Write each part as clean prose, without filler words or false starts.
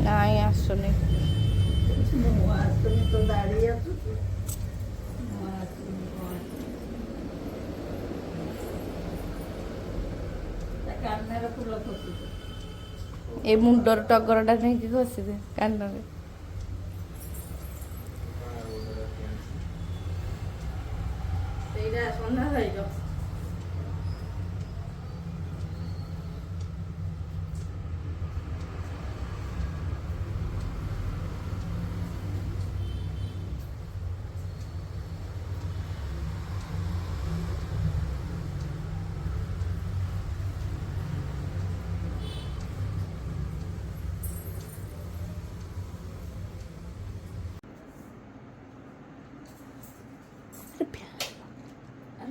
ନାଇଁ ଆସୁନି ଏ ମୁଣ୍ଡର ଟଗରଟା ନେଇକି ଘଷିଦେ କାନରେ ସେଇଟା ସନ୍ଧ୍ୟା ଖାଇଛ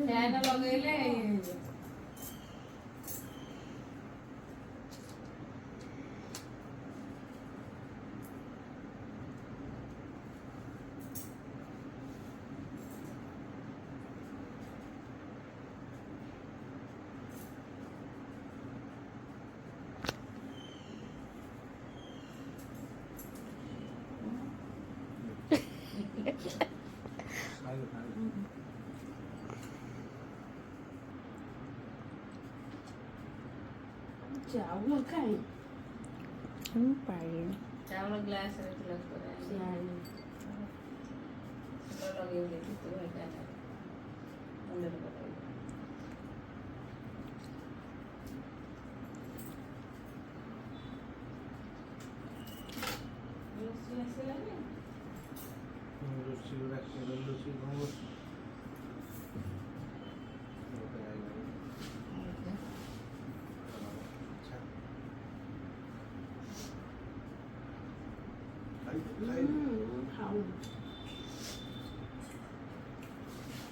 ଫ୍ୟାନ୍ ଲଗେଇଲେ ଚାଉଳ କାଇଁ ଚାଉଳ ଗ୍ଲାସରେ ଗ୍ଲାସ ପରେ ଲଗେଇଲେ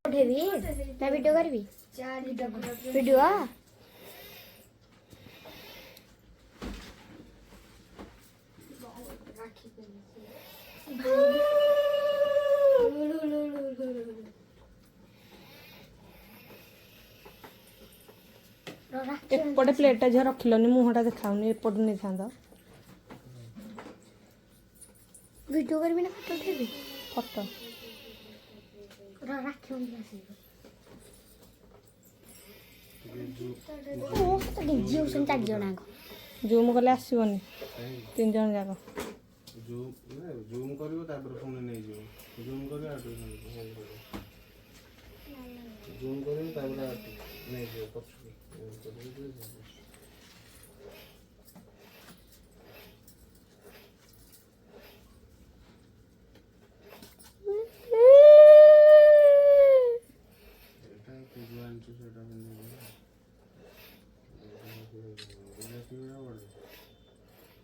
उठेबी ना वीडियो करबी वीडियो एपटे प्लेटा झ रखिलनी मुहटा देखाउनी एपटू नहीं था वीडियो करबी ना फोटो उठेबी फोटो जूम कले आसबनी 3 जन जाक जूम करिवो तापर पुणी नै जिवो जूम करियो आटो जूम करियो तापर आटो नै जिवो पछुकी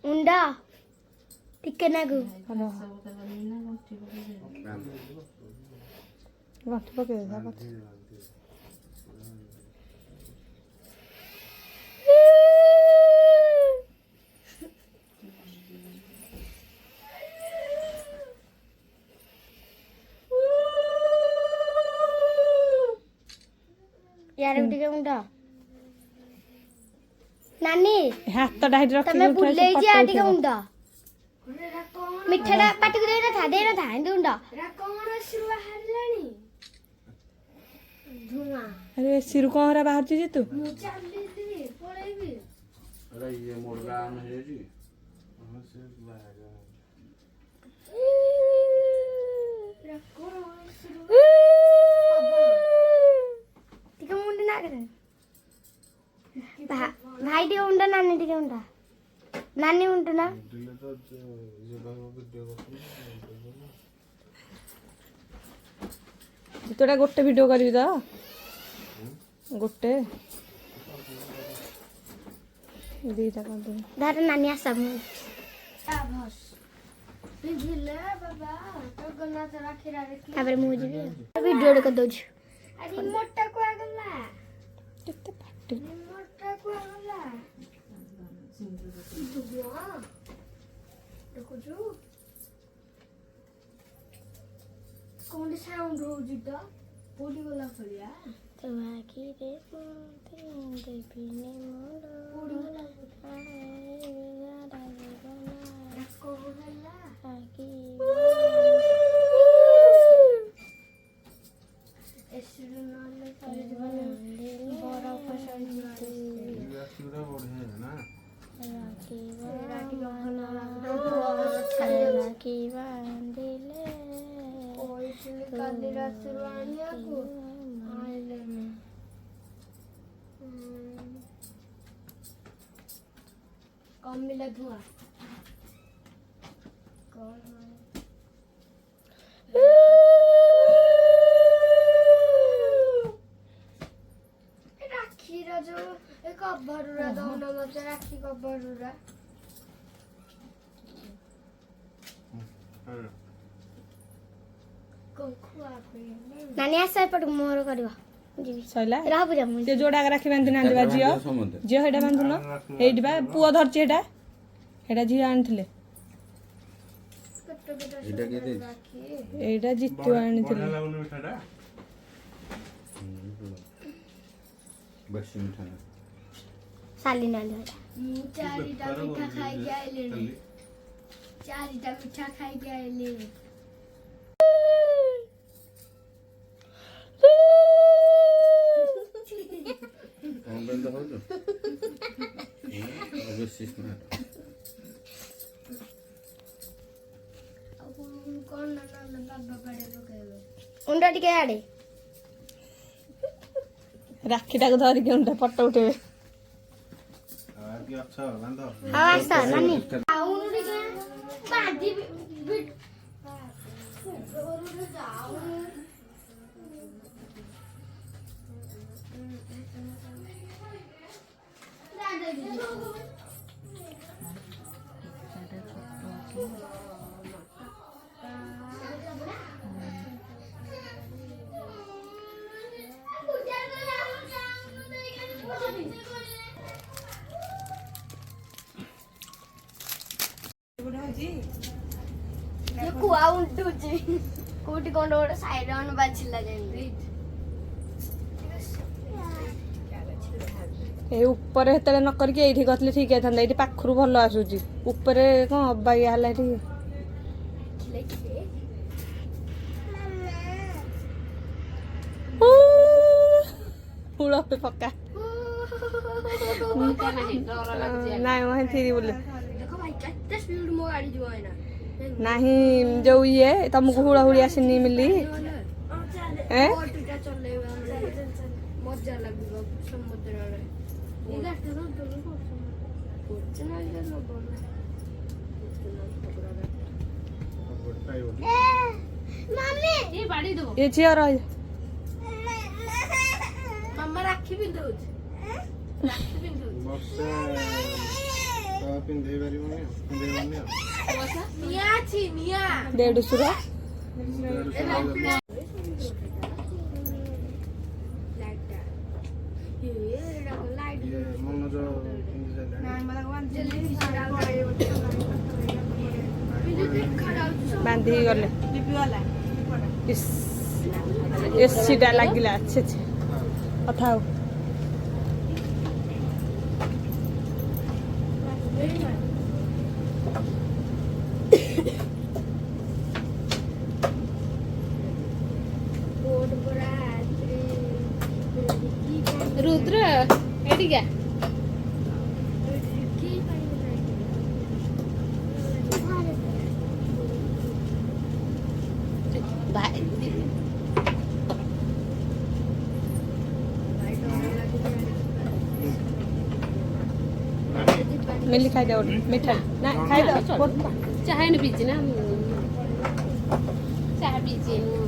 उंडा टिके नागु गठ पके दे यार टिके उंडा नानी हाथ डाइट रख तमे बुले जी आटी का उंडा मिठाटा पाटी को देना था हिंदी उंडा रा कोन सिरुआ हारलानी धुआ अरे सिरु कोहरा बाहर जे तू मु चाली दी पळेबी अरे ये मुर्गा आम है जी ହଁ ସେ ବାହାରେ ଟିକେ ମୁଣ୍ଡ ନା କରେ ଭାଇ ଟିକେ ଉଣ୍ଡା ନାନୀ ଟିକେ ଉଣ୍ଡା ନାନୀ ଉଣ୍ଡୁ ନା ଦିଲେ ତ ଇଏ କହିବ ଭିଡ଼ିଓ କରୁଥିଲି ତୋଟା ଗୋଟେ ଭିଡ଼ିଓ କରିବି ତ ଗୋଟେ ଦୁଇଟା କରିଦେବି ଧାର ନାନୀ ଆସା ମୁଁ ତାପରେ ମୁଁ ଯିବି ଭିଡ଼ିଓ କରିଦଉଛି କେତେ ପାଟି କୋଉଠି ସାଉଣ୍ଡ ହଉଛି ତ କୋଉଠି ଗଲା ଭଳିଆ ତୁ ଆଖିରେ ଦେବିନି ମୋର କୋଉଠି ଗଲା ରାତିଗୁଡ଼ା ବଢ଼ିଆ ନା କାଲି ରାତିରୁ ଆଣିବାକୁ ଆଣିଲେନି କମିଲା ଧୂଆ ରାକ୍ଷୀର ଯୋଉ ଏ କଭରୁରା ଦଉନ ମତେ ରାକ୍ଷୀ କଭରୁରା ନାନୀ ଆସ ଏପଟକୁ ମୋର କରିବ ସଇଲା ରହ ପୂଜା ମୁଁ ସେ ଯୋଉଟା ରାକ୍ଷୀ ବାନ୍ଧି ନାହାନ୍ତି ବା ଝିଅ ଝିଅ ସେଇଟା ବାନ୍ଧୁନ ଏଇଠି ବା ପୁଅ ଧରିଛି ସେଇଟା ସେଇଟା ଝିଅ ଆଣିଥିଲେ ଏଇଟା କିଏ ଦେଇଛି ଏଇଟା ଜିତୁ ଆଣିଥିଲେ ବଢ଼ିଆ ଲାଗୁନି ମିଠାଟା ବେଶୀ ମିଠା ନା ସାଲି ନାନୀ ମୁଁ ଚାରିଟା ମିଠା ଖାଇକି ଆଇଲିଣି ଚାରିଟା ମିଠା ଖାଇକି ଆଇଲିଣି କଣ ପାଇଁ ତ ହଉଛୁ ବେଶୀ ସ୍ମାର୍ଟ ଉଣ୍ଡା ଟିକେ ଆଡେ ରାକ୍ଷୀଟାକୁ ଧରିକି ଉଣ୍ଡା ଫଟୋ ଉଠେଇବେ ଆଉ କି ଅଛ ବାନ୍ଧ ଆଉ ଆସ ନାନୀ ଆଉନୁ ଟିକେ ବାନ୍ଧି କୁଆ ଉଠୁଛି କୋଉଠି କଣ ଗୋଟେ ସାଇରନ୍ ବାଜିଲା ଯେମିତି ଏଇ ଉପରେ ହେତେବେଳେ ନ କରିକି ଏଇଠି କରିଥିଲେ ଠିକ ହେଇଥାନ୍ତା ଏଇଠି ପାଖରୁ ଭଲ ଆସୁଛି ଉପରେ କଣ ଅବାଗିଆ ହେଲା ଏଠି ହୁଳ ପକା ନାଇଁ ମୁଁ ଥିରି ବୋଲି ନାହିଁ ଯୋଉ ଇଏ ତମକୁ ହୁଳହୁଳି ଆସିନି ମିଲି ମଜା ଲାଗିବ ସମୁଦ୍ରରେ ଏ ଝିଅ ରହ ମାମା ରାକ୍ଷୀ ପିନ୍ଧଉଛି ବର୍ଷେ ପିନ୍ଧେଇ ପାରିବନି ପିନ୍ଧେଇବନି ଆଉ ନିଆଁ ଅଛି ନିଆଁ ଦେଢଶୁର ମନୋଜ ପିନ୍ଧି ସାରିଲାଣି ବାନ୍ଧିକି ଗଲେ ଏସିଟା ଲାଗିଲା ଛେ ଛେ କଥା ହଉ ରୁଦ୍ର ଏଠିକା मिली खाइदे गोटे मिठा ना खाइदे ଚାହା ପିଇଛି ନା ଚାହା ପିଇଛି